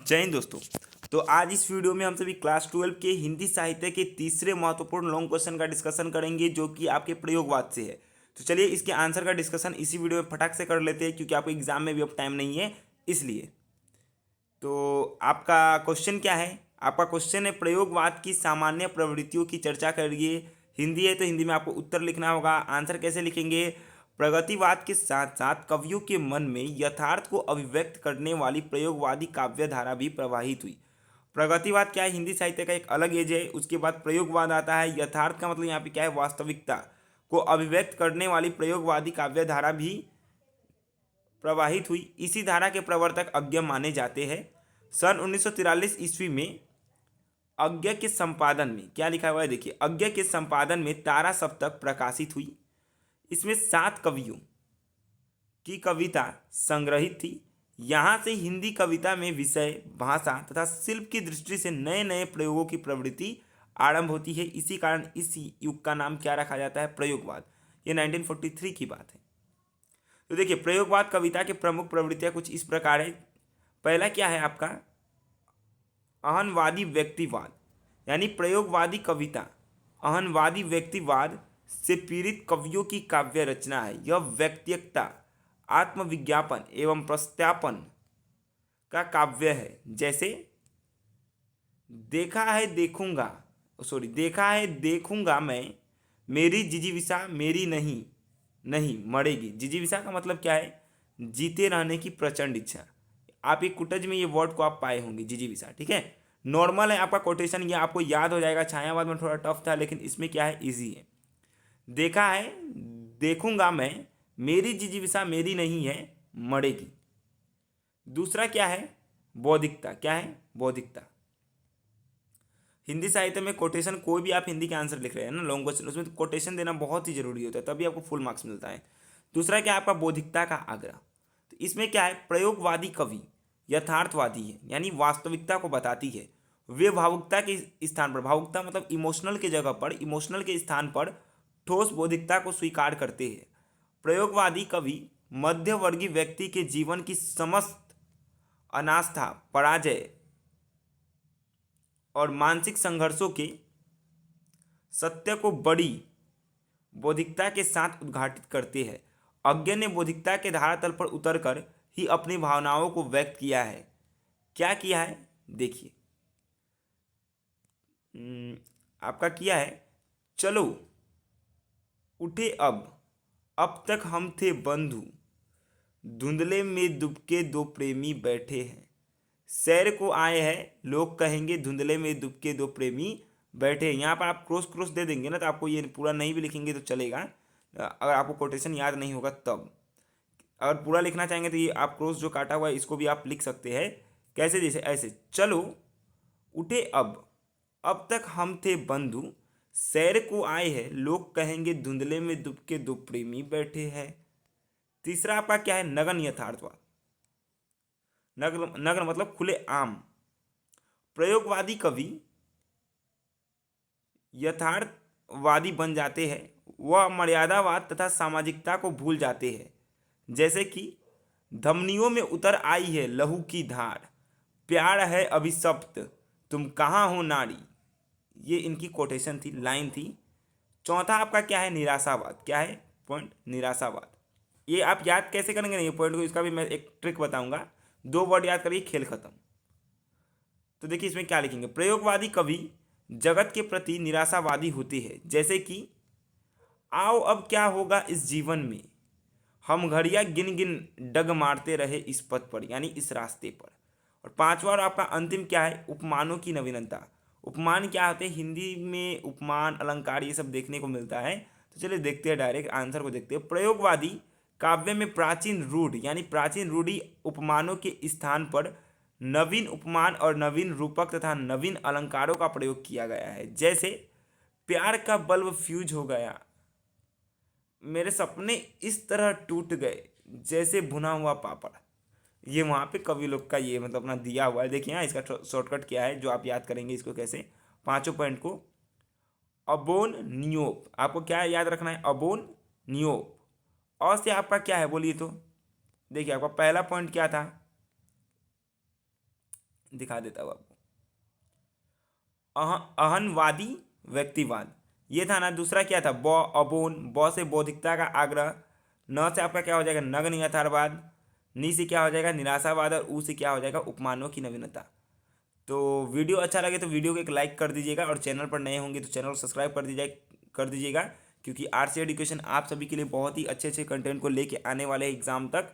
जय हिंद दोस्तों। तो आज इस वीडियो में हम सभी क्लास 12 के हिंदी साहित्य के तीसरे महत्वपूर्ण लॉन्ग क्वेश्चन का डिस्कशन करेंगे, जो कि आपके प्रयोगवाद से है। तो चलिए इसके आंसर का डिस्कशन इसी वीडियो में फटाक से कर लेते हैं, क्योंकि आपको एग्जाम में भी अब टाइम नहीं है इसलिए। तो आपका क्वेश्चन क्या है? आपका क्वेश्चन है प्रयोगवाद की सामान्य प्रवृत्तियों की चर्चा करिए। हिंदी है तो हिंदी में आपको उत्तर लिखना होगा। आंसर कैसे लिखेंगे? प्रगतिवाद के साथ साथ कवियों के मन में यथार्थ को अभिव्यक्त करने वाली प्रयोगवादी काव्य धारा भी प्रवाहित हुई। प्रगतिवाद क्या है? हिंदी साहित्य का एक अलग एज है। उसके बाद प्रयोगवाद आता है। यथार्थ का मतलब यहाँ पे क्या है? वास्तविकता को अभिव्यक्त करने वाली प्रयोगवादी काव्य धारा भी प्रवाहित हुई। इसी धारा के प्रवर्तक अज्ञ माने जाते हैं। सन 1943 ईस्वी में अज्ञ के संपादन में क्या लिखा हुआ है? देखिए, अज्ञ के संपादन में तारा सप्तक प्रकाशित हुई। इसमें 7 कवियों की कविता संग्रहित थी। यहाँ से हिंदी कविता में विषय, भाषा तथा शिल्प की दृष्टि से नए नए प्रयोगों की प्रवृत्ति आरंभ होती है। इसी कारण इस युग का नाम क्या रखा जाता है? प्रयोगवाद। ये 1943 की बात है। तो देखिए, प्रयोगवाद कविता के प्रमुख प्रवृत्तियां कुछ इस प्रकार है। पहला क्या है आपका? अहनवादी व्यक्तिवाद, यानी प्रयोगवादी कविता अहनवादी व्यक्तिवाद से पीड़ित कवियों की काव्य रचना है। यह व्यक्तिगतता, आत्मविज्ञापन एवं प्रत्यापन का काव्य है। जैसे देखा है देखूंगा मैं, मेरी जिजीविषा मेरी नहीं नहीं मरेगी। जिजीविषा का मतलब क्या है? जीते रहने की प्रचंड इच्छा। आप एक कुटज में ये वर्ड को आप पाए होंगे, जिजीविषा। ठीक है, नॉर्मल है आपका कोटेशन, ये आपको याद हो जाएगा। छायावाद में थोड़ा टफ था, लेकिन इसमें क्या है? इजी है। देखा है देखूंगा मैं, मेरी जिजीविषा मेरी नहीं है मरेगी। दूसरा क्या है? बौद्धिकता। क्या है? बौद्धिकता। हिंदी साहित्य में कोटेशन, कोई भी आप हिंदी के आंसर लिख रहे हैं ना लॉन्ग क्वेश्चन, उसमें तो कोटेशन देना बहुत ही जरूरी होता है, तभी आपको फुल मार्क्स मिलता है। दूसरा क्या है आपका? बौद्धिकता का आग्रह। तो इसमें क्या है? प्रयोगवादी कवि यथार्थवादी है, यानी वास्तविकता को बताती है। वे भावुकता के स्थान पर, भावुकता मतलब इमोशनल के जगह पर, इमोशनल के स्थान पर ठोस बौद्धिकता को स्वीकार करते हैं। प्रयोगवादी कवि मध्यवर्गीय व्यक्ति के जीवन की समस्त अनास्था, पराजय और मानसिक संघर्षों के सत्य को बड़ी बौद्धिकता के साथ उद्घाटित करते हैं। अज्ञ ने बौद्धिकता के धरातल पर उतरकर ही अपनी भावनाओं को व्यक्त किया है। क्या किया है? देखिए, आपका किया है, चलो उठे अब तक हम थे बंधु, धुंधले में दुबके दो प्रेमी बैठे हैं। सैर को आए हैं लोग कहेंगे, धुंधले में दुबके दो प्रेमी बैठे हैं। यहाँ पर आप क्रॉस क्रॉस दे देंगे ना, तो आपको ये पूरा नहीं भी लिखेंगे तो चलेगा, अगर आपको कोटेशन याद नहीं होगा तब। अगर पूरा लिखना चाहेंगे तो ये आप क्रॉस जो काटा हुआ है इसको भी आप लिख सकते हैं। कैसे? जैसे ऐसे, चलो उठे अब तक हम थे बंधु, सैर को आए हैं लोग कहेंगे, धुंधले में दुबके दो प्रेमी बैठे हैं। तीसरा आपका क्या है? नगन यथार्थवाद। नग्न, नग्न मतलब खुले आम। प्रयोगवादी कवि यथार्थवादी बन जाते हैं। वह मर्यादावाद तथा सामाजिकता को भूल जाते हैं। जैसे कि धमनियों में उतर आई है लहू की धार, प्यार है अभिशप्त, तुम कहाँ हो नारी। ये इनकी कोटेशन थी, लाइन थी। चौथा आपका क्या है? निराशावाद। क्या है? पॉइंट, निराशावाद। ये आप याद कैसे करेंगे? नहीं पॉइंट को, इसका भी मैं एक ट्रिक बताऊंगा। 2 वर्ड याद करिए, खेल खत्म। तो देखिए इसमें क्या लिखेंगे? प्रयोगवादी कवि जगत के प्रति निराशावादी होते हैं। जैसे कि आओ अब क्या होगा इस जीवन में, हम घड़ियां गिन गिन डग मारते रहे इस पथ पर, यानी इस रास्ते पर। और पांचवा और आपका अंतिम क्या है? उपमानों की नवीनता। उपमान क्या होते हैं? हिंदी में उपमान, अलंकार ये सब देखने को मिलता है। तो चलिए देखते हैं, डायरेक्ट आंसर को देखते हैं। प्रयोगवादी काव्य में प्राचीन रूढ़, यानी प्राचीन रूढ़ी उपमानों के स्थान पर नवीन उपमान और नवीन रूपक तथा नवीन अलंकारों का प्रयोग किया गया है। जैसे प्यार का बल्ब फ्यूज हो गया, मेरे सपने इस तरह टूट गए जैसे भुना हुआ पापड़। ये वहाँ पे कवि लोग का ये मतलब अपना दिया हुआ है। देखिए यहाँ इसका शॉर्टकट क्या है जो आप याद करेंगे इसको कैसे, पांचों पॉइंट को। अबोन नियोप, आपको क्या याद रखना है? अबोन नियोप। और से आपका क्या है बोलिए तो? देखिए आपका पहला पॉइंट क्या था? दिखा देता हूँ आपको। अहनवादी व्यक्तिवाद, ये था ना। दूसरा क्या था, बौ अबोन, बौ से बौद्धिकता का आग्रह, न से आपका क्या हो जाएगा नग्न यथार्थवाद, नी से क्या हो जाएगा निराशावाद, और ऊ से क्या हो जाएगा उपमानों की नवीनता। तो वीडियो अच्छा लगे तो वीडियो को एक लाइक कर दीजिएगा, और चैनल पर नए होंगे तो चैनल को सब्सक्राइब कर दीजिएगा, क्योंकि आरसी एजुकेशन आप सभी के लिए बहुत ही अच्छे अच्छे कंटेंट को लेके आने वाले हैं एग्ज़ाम तक।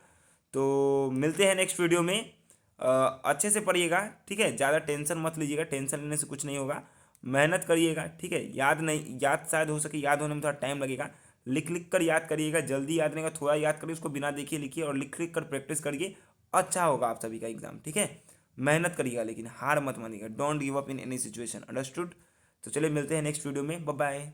तो मिलते हैं नेक्स्ट वीडियो में। अच्छे से पढ़िएगा, ठीक है, ज़्यादा टेंशन मत लीजिएगा, टेंशन लेने से कुछ नहीं होगा। मेहनत करिएगा, ठीक है। याद नहीं, याद शायद हो सके, याद होने में थोड़ा टाइम लगेगा। लिख लिख कर याद करिएगा, जल्दी याद नहीं होगा, थोड़ा याद करिए, उसको बिना देखे लिखिए और लिख लिख कर प्रैक्टिस करिए। अच्छा होगा आप सभी का एग्जाम, ठीक है। मेहनत करिएगा, लेकिन हार मत मानिएगा। Don't give up in any situation, understood. तो चलिए मिलते हैं नेक्स्ट वीडियो में, बाय बाय।